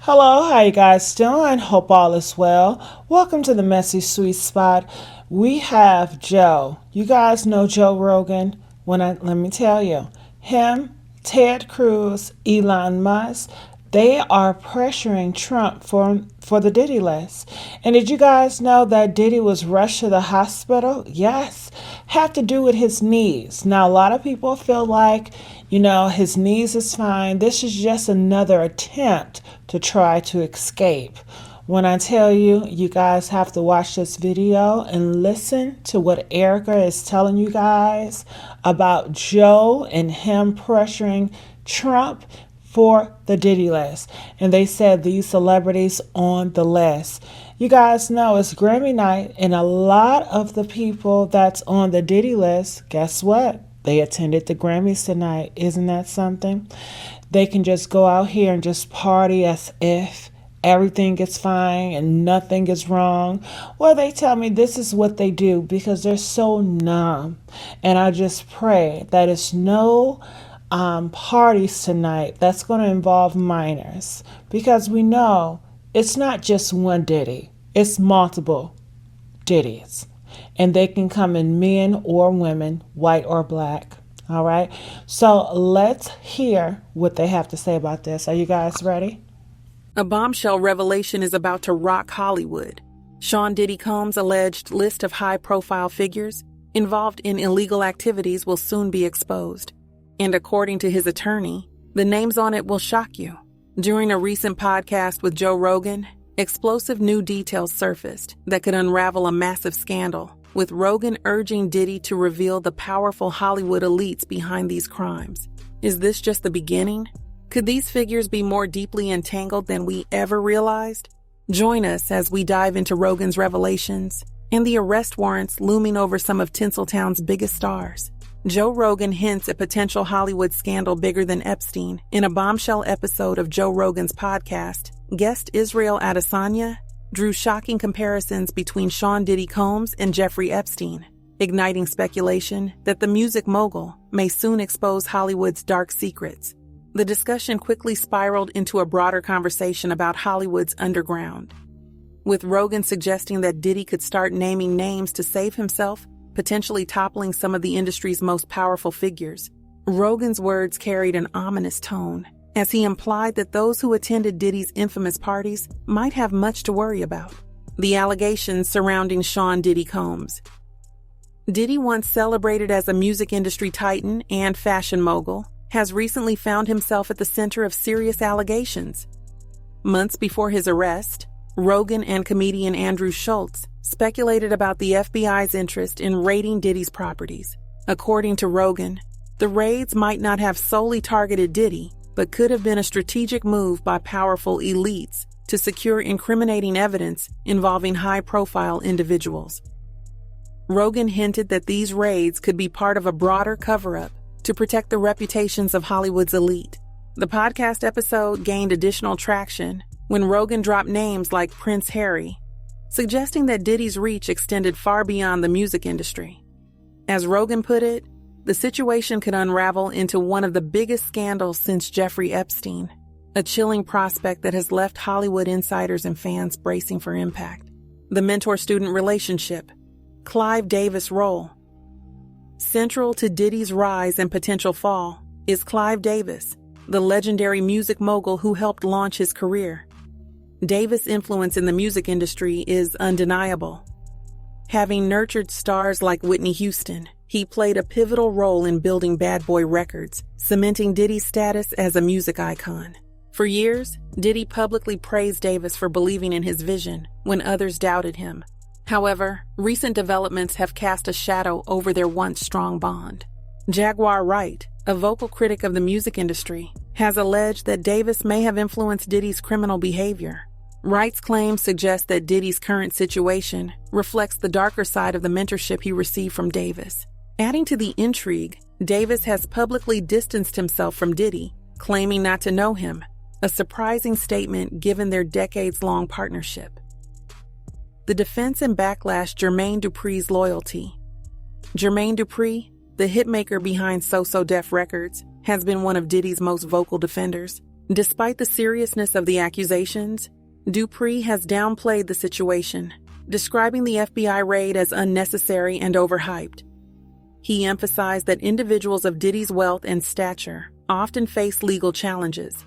Hello, how you guys doing? Hope all is well. Welcome to the Messy Sweet Spot. We have Joe. You guys know Joe Rogan. Let me tell you, him, Ted Cruz, Elon Musk, they are pressuring Trump for the Diddy list. And did you guys know that Diddy was rushed to the hospital? Yes. Had to do with his knees. Now, a lot of people feel like, his knees is fine. This is just another attempt to try to escape. When I tell you, you guys have to watch this video and listen to what Erica is telling you guys about Joe and him pressuring Trump for the Diddy list. And they said these celebrities on the list. You guys know it's Grammy night, and a lot of the people that's on the Diddy list, guess what? They attended the Grammys tonight. Isn't that something? They can just go out here and just party as if everything is fine and nothing is wrong. Well, they tell me this is what they do because they're so numb. And I just pray that it's no parties tonight that's going to involve minors, because we know it's not just one Diddy, it's multiple Diddies, and they can come in men or women, white or black. All right, so let's hear what they have to say about this. Are you guys ready? A bombshell revelation is about to rock Hollywood. Sean Diddy Combs' alleged list of high-profile figures involved in illegal activities will soon be exposed. And according to his attorney, the names on it will shock you. During a recent podcast with Joe Rogan, explosive new details surfaced that could unravel a massive scandal, with Rogan urging Diddy to reveal the powerful Hollywood elites behind these crimes. Is this just the beginning? Could these figures be more deeply entangled than we ever realized? Join us as we dive into Rogan's revelations and the arrest warrants looming over some of Tinseltown's biggest stars. Joe Rogan hints at potential Hollywood scandal bigger than Epstein in a bombshell episode of Joe Rogan's podcast. Guest Israel Adesanya drew shocking comparisons between Sean Diddy Combs and Jeffrey Epstein, igniting speculation that the music mogul may soon expose Hollywood's dark secrets. The discussion quickly spiraled into a broader conversation about Hollywood's underground, with Rogan suggesting that Diddy could start naming names to save himself, potentially toppling some of the industry's most powerful figures. Rogan's words carried an ominous tone, as he implied that those who attended Diddy's infamous parties might have much to worry about. The allegations surrounding Sean Diddy Combs. Diddy, once celebrated as a music industry titan and fashion mogul, has recently found himself at the center of serious allegations. Months before his arrest, Rogan and comedian Andrew Schultz speculated about the FBI's interest in raiding Diddy's properties. According to Rogan, the raids might not have solely targeted Diddy, but could have been a strategic move by powerful elites to secure incriminating evidence involving high-profile individuals. Rogan hinted that these raids could be part of a broader cover-up to protect the reputations of Hollywood's elite. The podcast episode gained additional traction when Rogan dropped names like Prince Harry, suggesting that Diddy's reach extended far beyond the music industry. As Rogan put it, the situation could unravel into one of the biggest scandals since Jeffrey Epstein, a chilling prospect that has left Hollywood insiders and fans bracing for impact. The mentor-student relationship, Clive Davis' role. Central to Diddy's rise and potential fall is Clive Davis, the legendary music mogul who helped launch his career. Davis' influence in the music industry is undeniable. Having nurtured stars like Whitney Houston, he played a pivotal role in building Bad Boy Records, cementing Diddy's status as a music icon. For years, Diddy publicly praised Davis for believing in his vision when others doubted him. However, recent developments have cast a shadow over their once strong bond. Jaguar Wright, a vocal critic of the music industry, has alleged that Davis may have influenced Diddy's criminal behavior. Wright's claims suggest that Diddy's current situation reflects the darker side of the mentorship he received from Davis. Adding to the intrigue, Davis has publicly distanced himself from Diddy, claiming not to know him, a surprising statement given their decades-long partnership. The defense and backlash Jermaine Dupri's loyalty. Jermaine Dupri, the hitmaker behind So So Def Records, has been one of Diddy's most vocal defenders. Despite the seriousness of the accusations, Dupree has downplayed the situation, describing the FBI raid as unnecessary and overhyped. He emphasized that individuals of Diddy's wealth and stature often face legal challenges,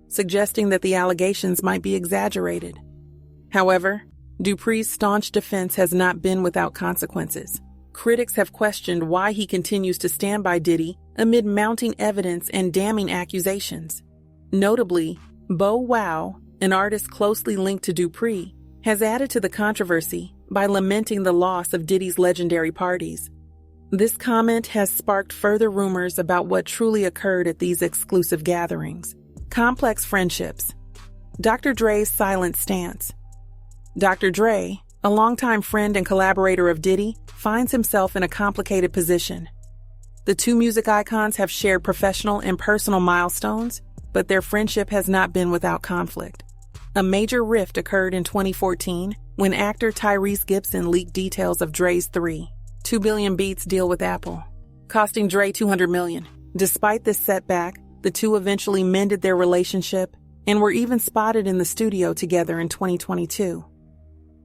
suggesting that the allegations might be exaggerated. However, Dupree's staunch defense has not been without consequences. Critics have questioned why he continues to stand by Diddy amid mounting evidence and damning accusations. Notably, Bow Wow, an artist closely linked to Dupree, has added to the controversy by lamenting the loss of Diddy's legendary parties. This comment has sparked further rumors about what truly occurred at these exclusive gatherings. Complex friendships. Dr. Dre's silent stance. Dr. Dre, a longtime friend and collaborator of Diddy, finds himself in a complicated position. The two music icons have shared professional and personal milestones, but their friendship has not been without conflict. A major rift occurred in 2014 when actor Tyrese Gibson leaked details of Dre's $2 billion Beats deal with Apple, costing Dre $200 million. Despite this setback, the two eventually mended their relationship and were even spotted in the studio together in 2022.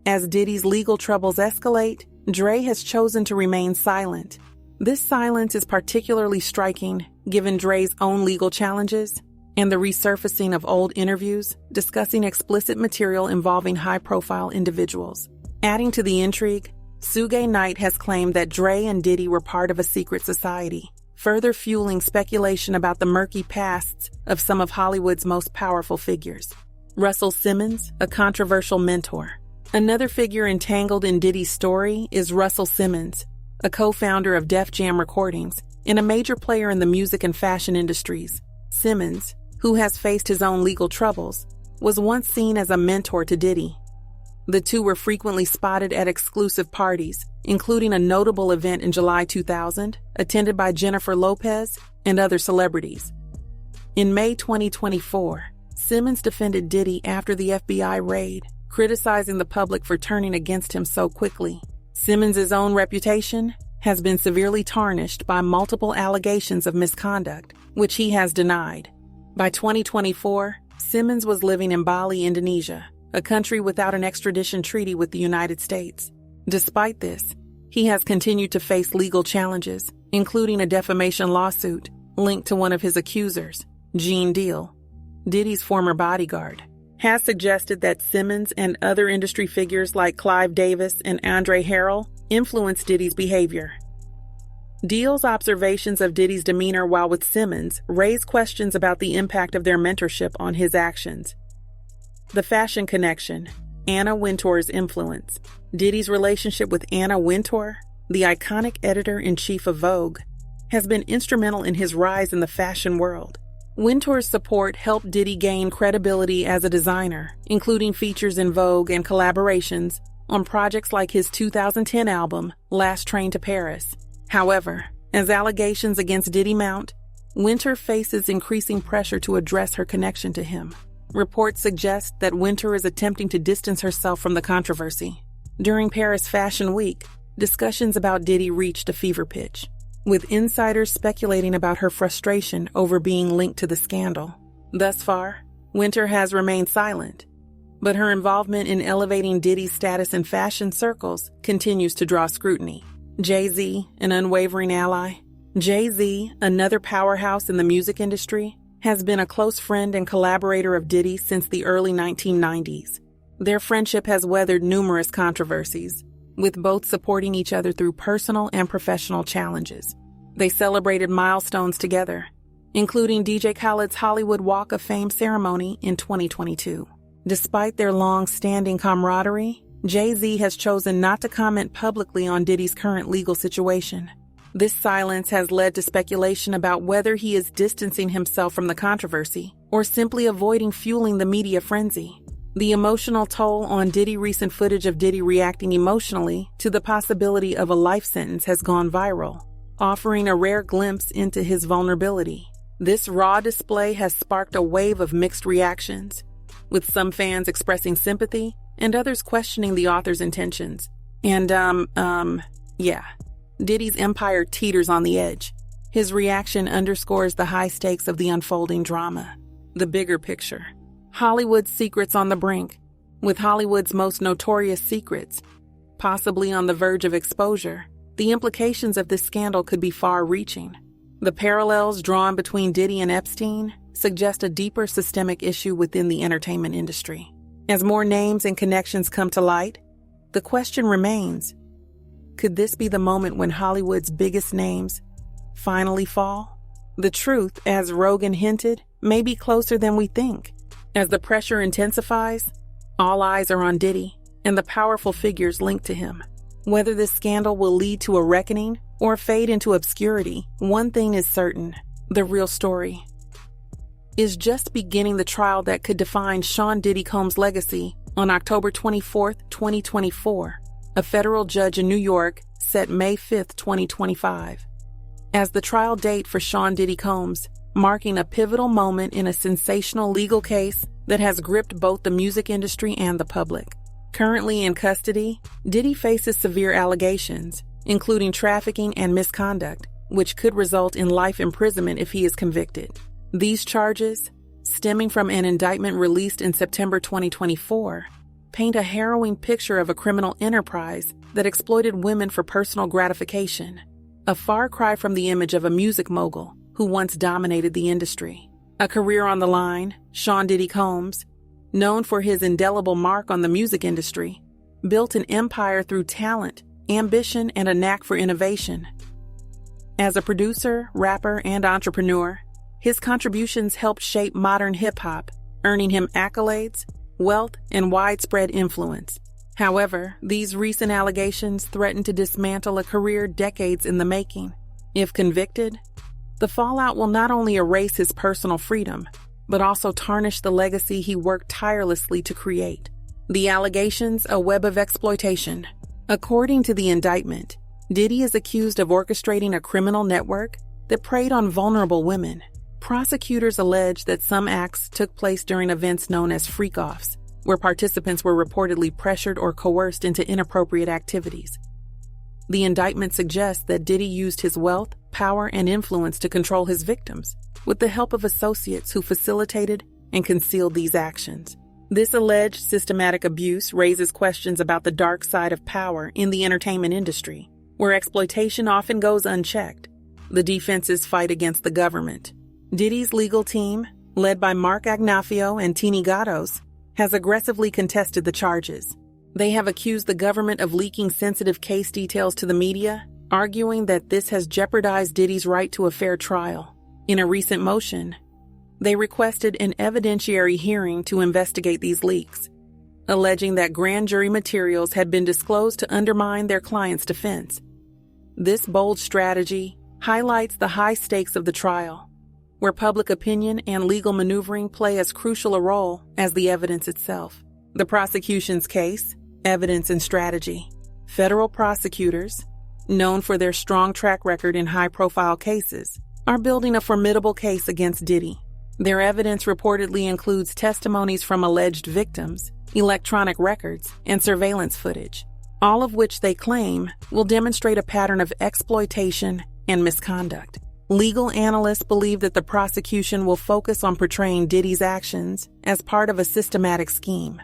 As Diddy's legal troubles escalate, Dre has chosen to remain silent. This silence is particularly striking given Dre's own legal challenges and the resurfacing of old interviews discussing explicit material involving high-profile individuals. Adding to the intrigue, Suge Knight has claimed that Dre and Diddy were part of a secret society, further fueling speculation about the murky pasts of some of Hollywood's most powerful figures. Russell Simmons, a controversial mentor. Another figure entangled in Diddy's story is Russell Simmons, a co-founder of Def Jam Recordings and a major player in the music and fashion industries. Simmons, who has faced his own legal troubles, was once seen as a mentor to Diddy. The two were frequently spotted at exclusive parties, including a notable event in July 2000, attended by Jennifer Lopez and other celebrities. In May 2024, Simmons defended Diddy after the FBI raid, criticizing the public for turning against him so quickly. Simmons' own reputation has been severely tarnished by multiple allegations of misconduct, which he has denied. By 2024, Simmons was living in Bali, Indonesia, a country without an extradition treaty with the United States. Despite this, he has continued to face legal challenges, including a defamation lawsuit linked to one of his accusers, Gene Deal, Diddy's former bodyguard. Has suggested that Simmons and other industry figures like Clive Davis and Andre Harrell influenced Diddy's behavior. Deal's observations of Diddy's demeanor while with Simmons raise questions about the impact of their mentorship on his actions. The fashion connection, Anna Wintour's influence. Diddy's relationship with Anna Wintour, the iconic editor-in-chief of Vogue, has been instrumental in his rise in the fashion world. Wintour's support helped Diddy gain credibility as a designer, including features in Vogue and collaborations on projects like his 2010 album, Last Train to Paris. However, as allegations against Diddy mount, Wintour faces increasing pressure to address her connection to him. Reports suggest that Wintour is attempting to distance herself from the controversy. During Paris Fashion Week, discussions about Diddy reached a fever pitch, with insiders speculating about her frustration over being linked to the scandal. Thus far, Wintour has remained silent, but her involvement in elevating Diddy's status in fashion circles continues to draw scrutiny. Jay-Z, an unwavering ally. Jay-Z, another powerhouse in the music industry, has been a close friend and collaborator of Diddy since the early 1990s. Their friendship has weathered numerous controversies, with both supporting each other through personal and professional challenges. They celebrated milestones together, including DJ Khaled's Hollywood Walk of Fame ceremony in 2022. Despite their long-standing camaraderie, Jay-Z has chosen not to comment publicly on Diddy's current legal situation. This silence has led to speculation about whether he is distancing himself from the controversy or simply avoiding fueling the media frenzy. The emotional toll on Diddy. Recent footage of Diddy reacting emotionally to the possibility of a life sentence has gone viral, offering a rare glimpse into his vulnerability. This raw display has sparked a wave of mixed reactions, with some fans expressing sympathy and others questioning the author's intentions. And, Diddy's empire teeters on the edge. His reaction underscores the high stakes of the unfolding drama. The bigger picture. Hollywood's secrets on the brink. With Hollywood's most notorious secrets possibly on the verge of exposure, the implications of this scandal could be far-reaching. The parallels drawn between Diddy and Epstein suggest a deeper systemic issue within the entertainment industry. As more names and connections come to light, the question remains, could this be the moment when Hollywood's biggest names finally fall? The truth, as Rogan hinted, may be closer than we think. As the pressure intensifies, all eyes are on Diddy and the powerful figures linked to him. Whether this scandal will lead to a reckoning or fade into obscurity, one thing is certain: the real story is just beginning the trial that could define Sean Diddy Combs' legacy. On October 24, 2024, a federal judge in New York set May 5, 2025, as the trial date for Sean Diddy Combs, marking a pivotal moment in a sensational legal case that has gripped both the music industry and the public. Currently in custody, Diddy faces severe allegations, including trafficking and misconduct, which could result in life imprisonment if he is convicted. These charges, stemming from an indictment released in September 2024, paint a harrowing picture of a criminal enterprise that exploited women for personal gratification, a far cry from the image of a music mogul who once dominated the industry. A career on the line, Sean Diddy Combs, known for his indelible mark on the music industry, built an empire through talent, ambition, and a knack for innovation. As a producer, rapper, and entrepreneur, his contributions helped shape modern hip-hop, earning him accolades, wealth, and widespread influence. However, these recent allegations threaten to dismantle a career decades in the making. If convicted, the fallout will not only erase his personal freedom, but also tarnish the legacy he worked tirelessly to create. The allegations, a web of exploitation. According to the indictment, Diddy is accused of orchestrating a criminal network that preyed on vulnerable women. Prosecutors allege that some acts took place during events known as freak-offs, where participants were reportedly pressured or coerced into inappropriate activities. The indictment suggests that Diddy used his wealth, power, and influence to control his victims, with the help of associates who facilitated and concealed these actions. This alleged systematic abuse raises questions about the dark side of power in the entertainment industry, where exploitation often goes unchecked. The defense's fight against the government. Diddy's legal team, led by Mark Agnafio and Tini Gattos, has aggressively contested the charges. They have accused the government of leaking sensitive case details to the media, arguing that this has jeopardized Diddy's right to a fair trial. In a recent motion, they requested an evidentiary hearing to investigate these leaks, alleging that grand jury materials had been disclosed to undermine their client's defense. This bold strategy highlights the high stakes of the trial, where public opinion and legal maneuvering play as crucial a role as the evidence itself. The prosecution's case, evidence, and strategy. Federal prosecutors, known for their strong track record in high-profile cases, are building a formidable case against Diddy. Their evidence reportedly includes testimonies from alleged victims, electronic records, and surveillance footage, all of which they claim will demonstrate a pattern of exploitation and misconduct. Legal analysts believe that the prosecution will focus on portraying Diddy's actions as part of a systematic scheme,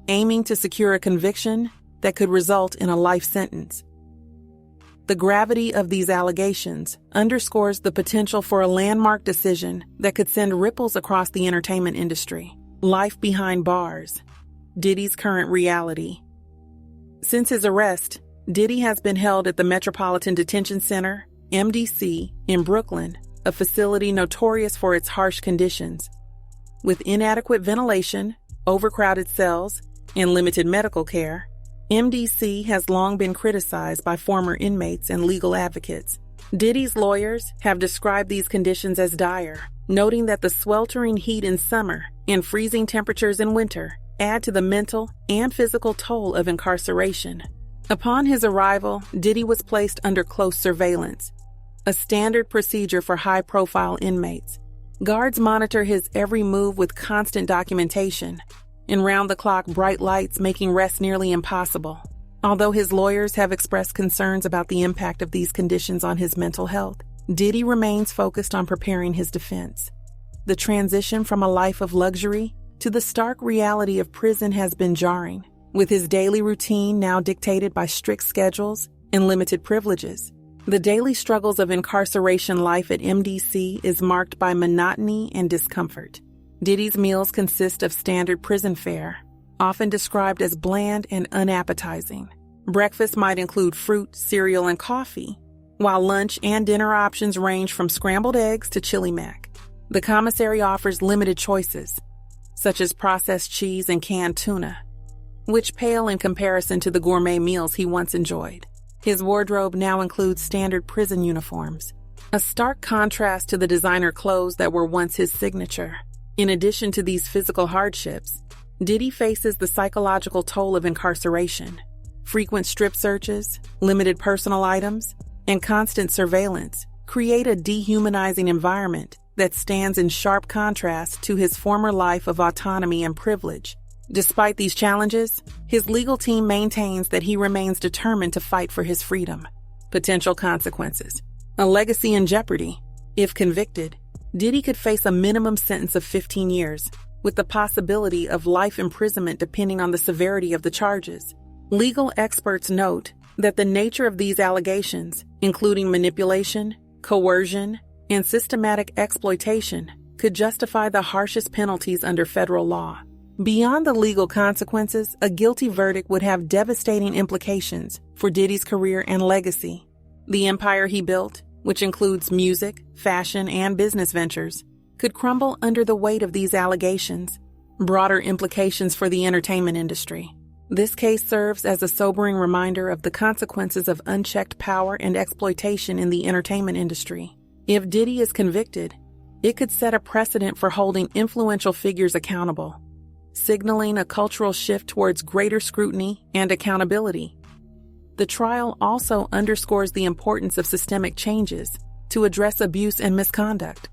aiming to secure a conviction that could result in a life sentence. The gravity of these allegations underscores the potential for a landmark decision that could send ripples across the entertainment industry. Life behind bars. Diddy's current reality. Since his arrest, Diddy has been held at the Metropolitan Detention Center, MDC, in Brooklyn, a facility notorious for its harsh conditions. With inadequate ventilation, overcrowded cells, and limited medical care, MDC has long been criticized by former inmates and legal advocates. Diddy's lawyers have described these conditions as dire, noting that the sweltering heat in summer and freezing temperatures in winter add to the mental and physical toll of incarceration. Upon his arrival, Diddy was placed under close surveillance, a standard procedure for high-profile inmates. Guards monitor his every move with constant documentation, and round-the-clock bright lights making rest nearly impossible. Although his lawyers have expressed concerns about the impact of these conditions on his mental health, Diddy remains focused on preparing his defense. the transition from a life of luxury to the stark reality of prison has been jarring, with his daily routine now dictated by strict schedules and limited privileges. The daily struggles of incarceration life at MDC is marked by monotony and discomfort. Diddy's meals consist of standard prison fare, often described as bland and unappetizing. Breakfast might include fruit, cereal, and coffee, while lunch and dinner options range from scrambled eggs to chili mac. The commissary offers limited choices, such as processed cheese and canned tuna, which pale in comparison to the gourmet meals he once enjoyed. His wardrobe now includes standard prison uniforms, a stark contrast to the designer clothes that were once his signature. In addition to these physical hardships, Diddy faces the psychological toll of incarceration. Frequent strip searches, limited personal items, and constant surveillance create a dehumanizing environment that stands in sharp contrast to his former life of autonomy and privilege. Despite these challenges, his legal team maintains that he remains determined to fight for his freedom. Potential consequences. A legacy in jeopardy. If convicted, Diddy could face a minimum sentence of 15 years, with the possibility of life imprisonment depending on the severity of the charges. Legal experts note that the nature of these allegations, including manipulation, coercion, and systematic exploitation, could justify the harshest penalties under federal law. Beyond the legal consequences, a guilty verdict would have devastating implications for Diddy's career and legacy. The empire he built, which includes music, fashion, and business ventures, could crumble under the weight of these allegations. Broader implications for the entertainment industry. This case serves as a sobering reminder of the consequences of unchecked power and exploitation in the entertainment industry. If Diddy is convicted, it could set a precedent for holding influential figures accountable, signaling a cultural shift towards greater scrutiny and accountability. The trial also underscores the importance of systemic changes to address abuse and misconduct,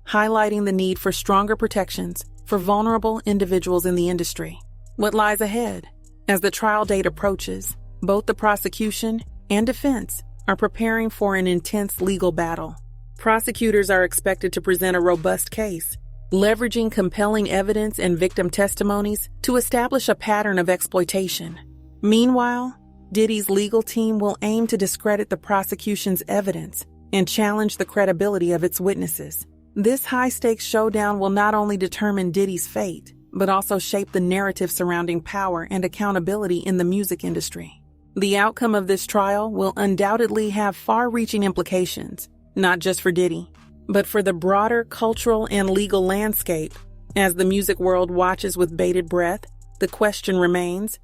highlighting the need for stronger protections for vulnerable individuals in the industry. What lies ahead? As the trial date approaches, both the prosecution and defense are preparing for an intense legal battle. Prosecutors are expected to present a robust case, leveraging compelling evidence and victim testimonies to establish a pattern of exploitation. Meanwhile, Diddy's legal team will aim to discredit the prosecution's evidence and challenge the credibility of its witnesses. This high-stakes showdown will not only determine Diddy's fate, but also shape the narrative surrounding power and accountability in the music industry. The outcome of this trial will undoubtedly have far-reaching implications, not just for Diddy, but for the broader cultural and legal landscape. As the music world watches with bated breath, the question remains,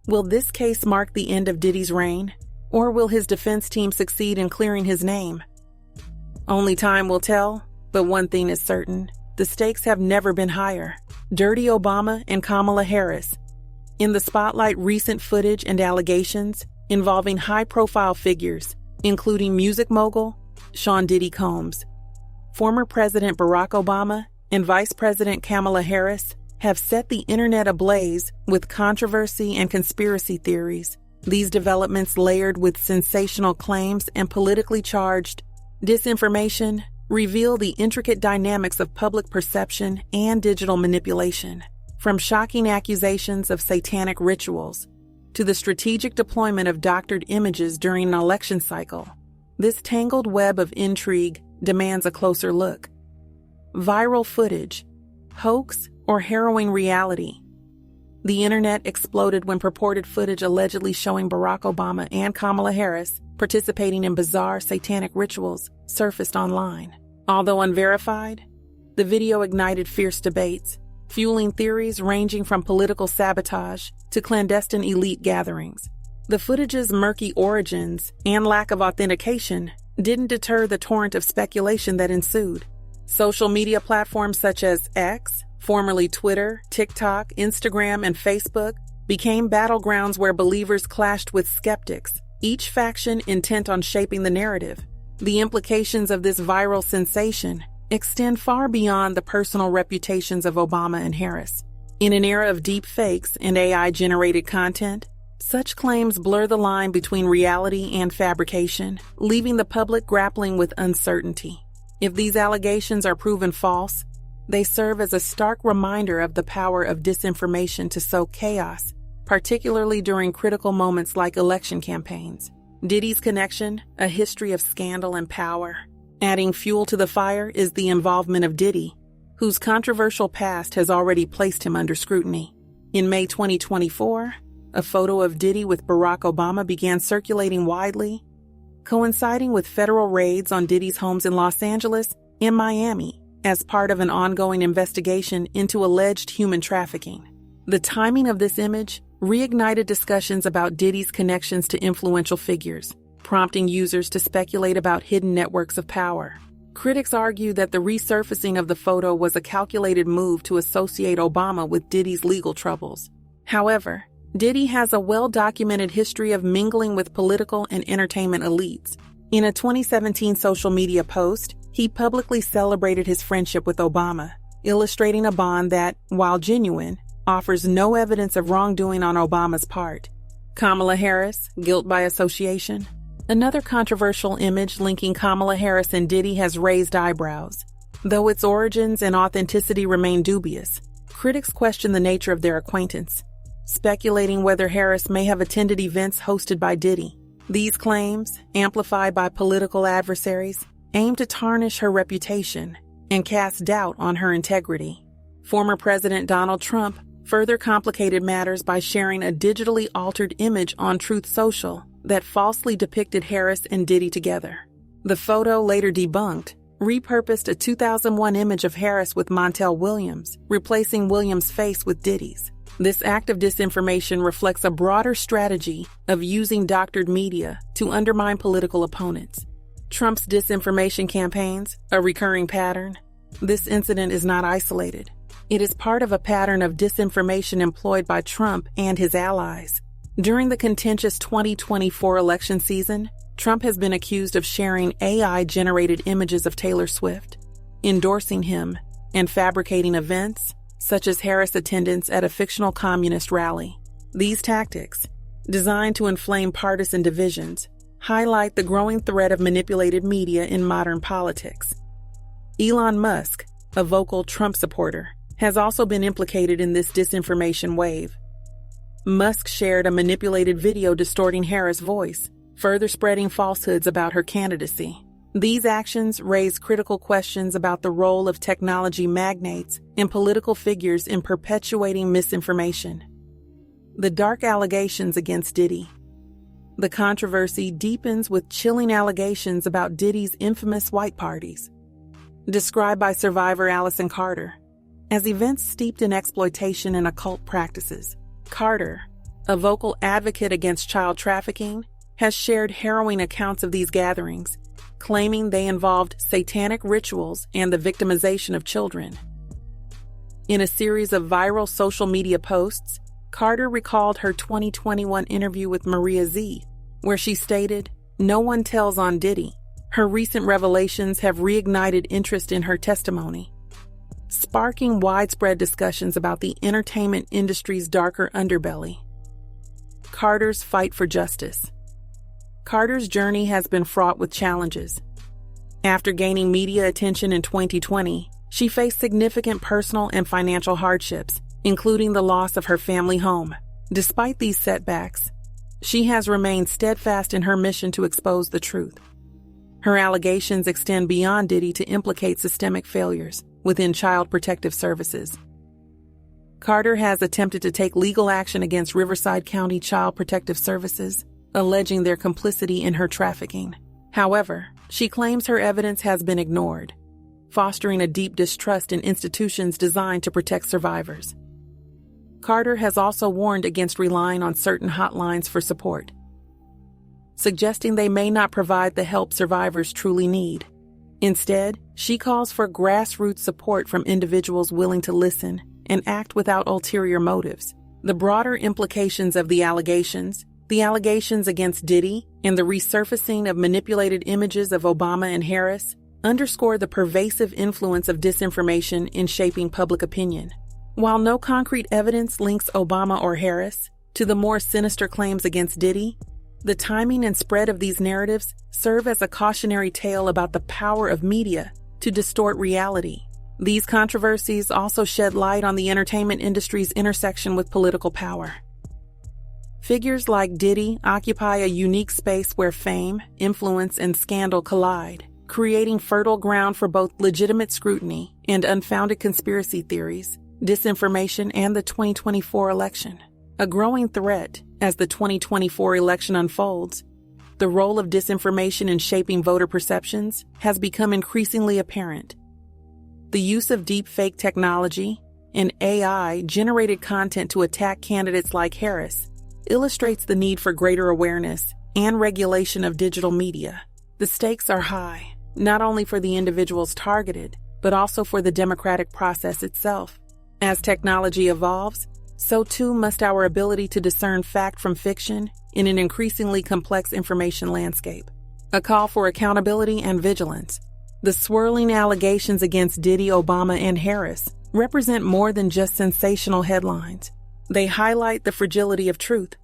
will this case mark the end of Diddy's reign, or will his defense team succeed in clearing his name? Only time will tell, but one thing is certain. The stakes have never been higher. Dirty Obama and Kamala Harris. In the spotlight, recent footage and allegations involving high-profile figures, including music mogul Sean Diddy Combs. Former President Barack Obama and Vice President Kamala Harris have set the internet ablaze with controversy and conspiracy theories. These developments, layered with sensational claims and politically charged disinformation, reveal the intricate dynamics of public perception and digital manipulation. From shocking accusations of satanic rituals to the strategic deployment of doctored images during an election cycle, this tangled web of intrigue demands a closer look. Viral footage, hoax, or harrowing reality. The internet exploded when purported footage allegedly showing Barack Obama and Kamala Harris participating in bizarre satanic rituals surfaced online. Although unverified, the video ignited fierce debates, fueling theories ranging from political sabotage to clandestine elite gatherings. The footage's murky origins and lack of authentication didn't deter the torrent of speculation that ensued. Social media platforms such as X, formerly Twitter, TikTok, Instagram, and Facebook, became battlegrounds where believers clashed with skeptics, each faction intent on shaping the narrative. The implications of this viral sensation extend far beyond the personal reputations of Obama and Harris. In an era of deep fakes and AI-generated content, such claims blur the line between reality and fabrication, leaving the public grappling with uncertainty. If these allegations are proven false, They serve as a stark reminder of the power of disinformation to sow chaos, particularly during critical moments like election campaigns. Diddy's connection, a history of scandal and power. Adding fuel to the fire is the involvement of Diddy, whose controversial past has already placed him under scrutiny. In May 2024, a photo of Diddy with Barack Obama began circulating widely, coinciding with federal raids on Diddy's homes in Los Angeles and Miami as part of an ongoing investigation into alleged human trafficking. The timing of this image reignited discussions about Diddy's connections to influential figures, prompting users to speculate about hidden networks of power. Critics argue that the resurfacing of the photo was a calculated move to associate Obama with Diddy's legal troubles. However, Diddy has a well-documented history of mingling with political and entertainment elites. In a 2017 social media post, he publicly celebrated his friendship with Obama, illustrating a bond that, while genuine, offers no evidence of wrongdoing on Obama's part. Kamala Harris, guilt by association. Another controversial image linking Kamala Harris and Diddy has raised eyebrows. Though its origins and authenticity remain dubious, critics question the nature of their acquaintance, speculating whether Harris may have attended events hosted by Diddy. These claims, amplified by political adversaries, aim to tarnish her reputation and cast doubt on her integrity. Former President Donald Trump further complicated matters by sharing a digitally altered image on Truth Social that falsely depicted Harris and Diddy together. The photo, later debunked, repurposed a 2001 image of Harris with Montel Williams, replacing Williams' face with Diddy's. This act of disinformation reflects a broader strategy of using doctored media to undermine political opponents. Trump's disinformation campaigns, a recurring pattern. This incident is not isolated. It is part of a pattern of disinformation employed by Trump and his allies. During the contentious 2024 election season, Trump has been accused of sharing AI-generated images of Taylor Swift, endorsing him, and fabricating events, such as Harris' attendance at a fictional communist rally. These tactics, designed to inflame partisan divisions, highlight the growing threat of manipulated media in modern politics. Elon Musk, a vocal Trump supporter, has also been implicated in this disinformation wave. Musk shared a manipulated video distorting Harris' voice, further spreading falsehoods about her candidacy. These actions raise critical questions about the role of technology magnates and political figures in perpetuating misinformation. The dark allegations against Diddy. The controversy deepens with chilling allegations about Diddy's infamous white parties, described by survivor Allison Carter as events steeped in exploitation and occult practices. Carter, a vocal advocate against child trafficking, has shared harrowing accounts of these gatherings, claiming they involved satanic rituals and the victimization of children. In a series of viral social media posts, Carter recalled her 2021 interview with Maria Z, where she stated, "No one tells on Diddy." Her recent revelations have reignited interest in her testimony, sparking widespread discussions about the entertainment industry's darker underbelly. Carter's fight for justice. Carter's journey has been fraught with challenges. After gaining media attention in 2020, she faced significant personal and financial hardships, including the loss of her family home. Despite these setbacks, she has remained steadfast in her mission to expose the truth. Her allegations extend beyond Diddy to implicate systemic failures within child protective services. Carter has attempted to take legal action against Riverside County Child Protective Services, alleging their complicity in her trafficking. However, she claims her evidence has been ignored, fostering a deep distrust in institutions designed to protect survivors. Carter has also warned against relying on certain hotlines for support, suggesting they may not provide the help survivors truly need. Instead, she calls for grassroots support from individuals willing to listen and act without ulterior motives. The broader implications of the allegations against Diddy, and the resurfacing of manipulated images of Obama and Harris underscore the pervasive influence of disinformation in shaping public opinion. While no concrete evidence links Obama or Harris to the more sinister claims against Diddy, the timing and spread of these narratives serve as a cautionary tale about the power of media to distort reality. These controversies also shed light on the entertainment industry's intersection with political power. Figures like Diddy occupy a unique space where fame, influence, and scandal collide, creating fertile ground for both legitimate scrutiny and unfounded conspiracy theories, disinformation, and the 2024 election. A growing threat as the 2024 election unfolds, the role of disinformation in shaping voter perceptions has become increasingly apparent. The use of deepfake technology and AI-generated content to attack candidates like Harris illustrates the need for greater awareness and regulation of digital media. The stakes are high, not only for the individuals targeted, but also for the democratic process itself. As technology evolves, so too must our ability to discern fact from fiction in an increasingly complex information landscape. A call for accountability and vigilance. The swirling allegations against Diddy, Obama, and Harris represent more than just sensational headlines. They highlight the fragility of truth.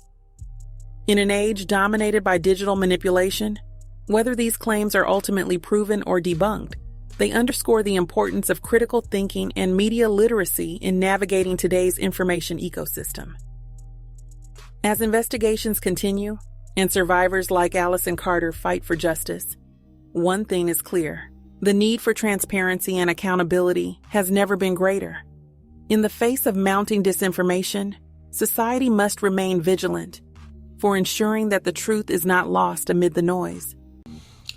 In an age dominated by digital manipulation, whether these claims are ultimately proven or debunked, they underscore the importance of critical thinking and media literacy in navigating today's information ecosystem. As investigations continue and survivors like Allison Carter fight for justice, one thing is clear: the need for transparency and accountability has never been greater. In the face of mounting disinformation, society must remain vigilant for ensuring that the truth is not lost amid the noise.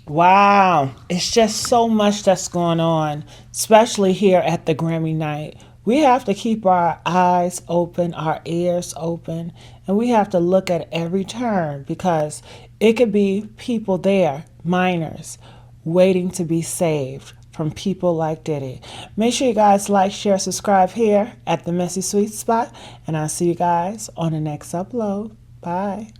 Wow, it's just so much that's going on, especially here at the Grammy night. We have to keep our eyes open, our ears open, and we have to look at every turn because it could be people there, minors, waiting to be saved from people like Diddy. Make sure you guys like, share, subscribe here at the Messy Sweet Spot, and I'll see you guys on the next upload. Bye.